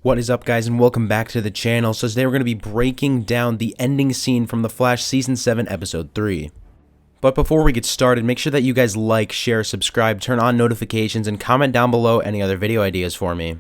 What is up, guys, and welcome back to the channel. So today we're going to be breaking down the ending scene from The Flash Season 7, Episode 3. But before we get started, make sure that you guys like, share, subscribe, turn on notifications, and comment down below any other video ideas for me.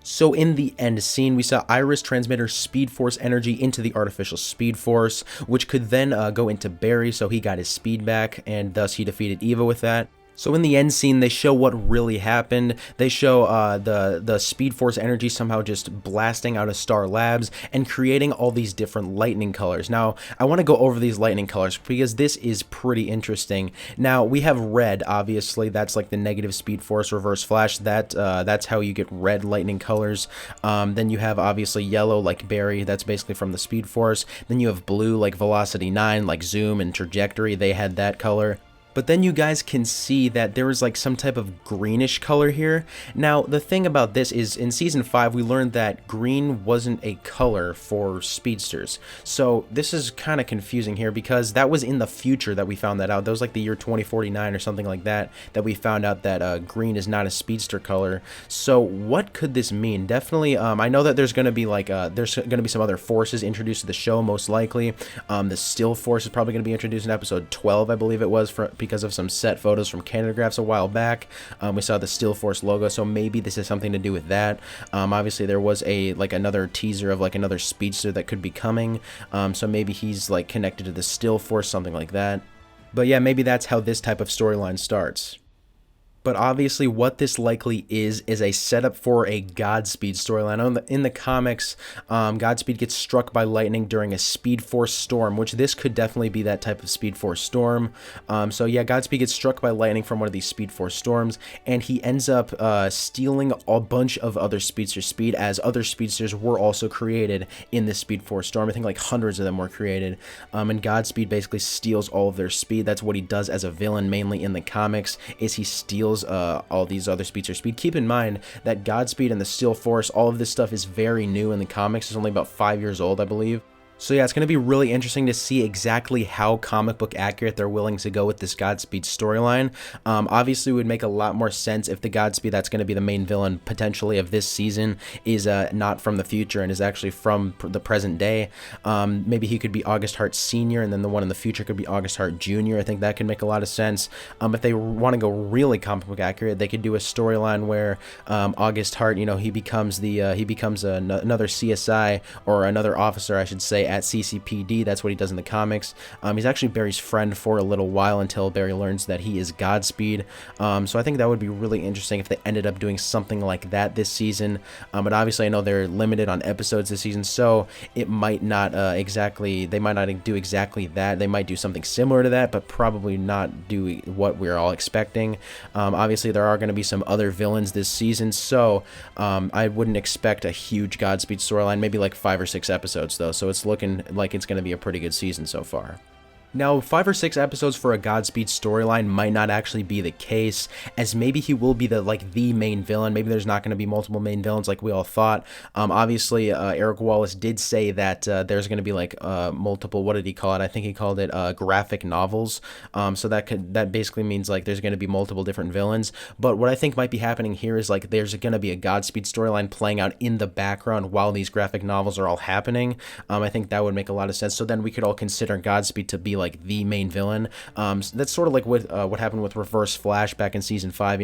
So in the end scene, we saw Iris transmit her Speed Force energy into the artificial Speed Force, which could then go into Barry, so he got his speed back, and thus he defeated Eva with that. So in the end scene, they show what really happened. They show the Speed Force energy somehow just blasting out of Star Labs and creating all these different lightning colors. Now, I want to go over these lightning colors because this is pretty interesting. Now, we have red, obviously. That's like the negative Speed Force Reverse Flash. That's how you get red lightning colors. Then you have, obviously, yellow, like Barry. That's basically from the Speed Force. Then you have blue, like Velocity 9, like Zoom and Trajectory. They had that color. But then you guys can see that there is like some type of greenish color here. Now, the thing about this is in Season 5, we learned that green wasn't a color for speedsters. So this is kind of confusing here because that was in the future that we found that out. That was like the year 2049 or something like that, that we found out that green is not a speedster color. So what could this mean? Definitely, I know that there's going to be like, there's going to be some other forces introduced to the show, most likely. The Still Force is probably going to be introduced in episode 12, I believe it was, because of some set photos from Canadagraphs a while back. We saw the Still Force logo, so maybe this has something to do with that. Obviously there was another teaser of like another speedster that could be coming, so maybe he's like connected to the Still Force, something like that. But yeah, maybe that's how this type of storyline starts. But obviously what this likely is a setup for a Godspeed storyline. In the comics, Godspeed gets struck by lightning during a Speed Force storm, which this could definitely be that type of Speed Force storm. So yeah, Godspeed gets struck by lightning from one of these Speed Force storms, and he ends up stealing a bunch of other speedsters' speed, as other speedsters were also created in this Speed Force storm. I think like hundreds of them were created, and Godspeed basically steals all of their speed. That's what he does as a villain, mainly in the comics, is he steals all these other speedsters' speed. Keep in mind that Godspeed and the Still Force, all of this stuff is very new in the comics. It's only about 5 years old, I believe. So yeah, it's going to be really interesting to see exactly how comic book accurate they're willing to go with this Godspeed storyline. Obviously, it would make a lot more sense if the Godspeed that's going to be the main villain potentially of this season is not from the future and is actually from the present day. Maybe he could be August Hart Sr. and then the one in the future could be August Hart Jr. I think that could make a lot of sense. If they want to go really comic book accurate, they could do a storyline where August Hart, he becomes another CSI, or another officer, I should say, at CCPD. That's what he does in the comics. He's actually Barry's friend for a little while until Barry learns that he is Godspeed. So I think that would be really interesting if they ended up doing something like that this season. But obviously I know they're limited on episodes this season, so it might not they might not do exactly that. They might do something similar to that, but probably not do what we're all expecting. Obviously there are going to be some other villains this season, so I wouldn't expect a huge Godspeed storyline, maybe like 5 or 6 episodes though, so it's looking like it's going to be a pretty good season so far. Now, 5 or 6 episodes for a Godspeed storyline might not actually be the case, as maybe he will be the main villain. Maybe there's not going to be multiple main villains like we all thought. Obviously, Eric Wallace did say that there's going to be multiple, what did he call it? I think he called it graphic novels. So that basically means like there's going to be multiple different villains. But what I think might be happening here is like there's going to be a Godspeed storyline playing out in the background while these graphic novels are all happening. I think that would make a lot of sense. So then we could all consider Godspeed to be like the main villain. So that's sort of like what happened with Reverse Flash back in Season 5.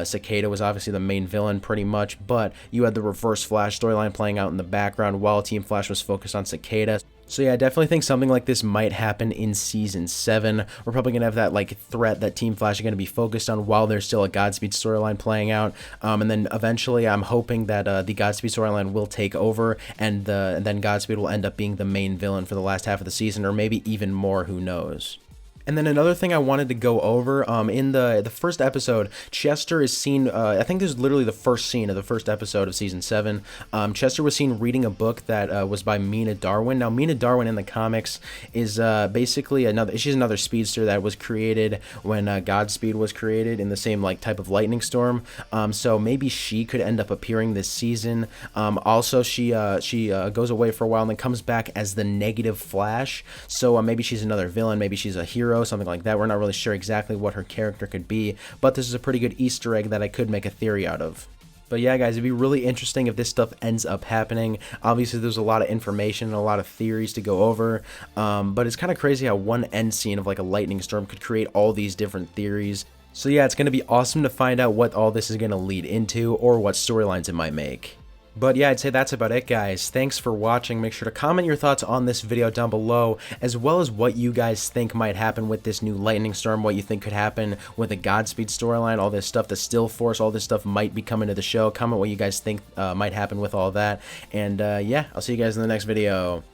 Cicada was obviously the main villain pretty much, but you had the Reverse Flash storyline playing out in the background while Team Flash was focused on Cicada. So yeah, I definitely think something like this might happen in Season 7. We're probably going to have that threat that Team Flash are going to be focused on while there's still a Godspeed storyline playing out. And then eventually I'm hoping that the Godspeed storyline will take over, and then Godspeed will end up being the main villain for the last half of the season, or maybe even more, who knows. And then another thing I wanted to go over, in the first episode, Chester is seen, I think this is literally the first scene of the first episode of Season 7. Chester was seen reading a book that was by Mina Darwin. Now, Mina Darwin in the comics is basically she's another speedster that was created when Godspeed was created in the same type of lightning storm. So maybe she could end up appearing this season. Also, she goes away for a while and then comes back as the Negative Flash. So maybe she's another villain, maybe she's a hero, something like that. We're not really sure exactly what her character could be, but this is a pretty good Easter egg that I could make a theory out of. But yeah, guys, it'd be really interesting if this stuff ends up happening. Obviously, there's a lot of information and a lot of theories to go over, but it's kind of crazy how one end scene of like a lightning storm could create all these different theories. So yeah, it's going to be awesome to find out what all this is going to lead into or what storylines it might make. But yeah, I'd say that's about it, guys. Thanks for watching. Make sure to comment your thoughts on this video down below, as well as what you guys think might happen with this new lightning storm, what you think could happen with the Godspeed storyline, all this stuff, the Still Force, all this stuff might be coming to the show. Comment what you guys think might happen with all that. And yeah, I'll see you guys in the next video.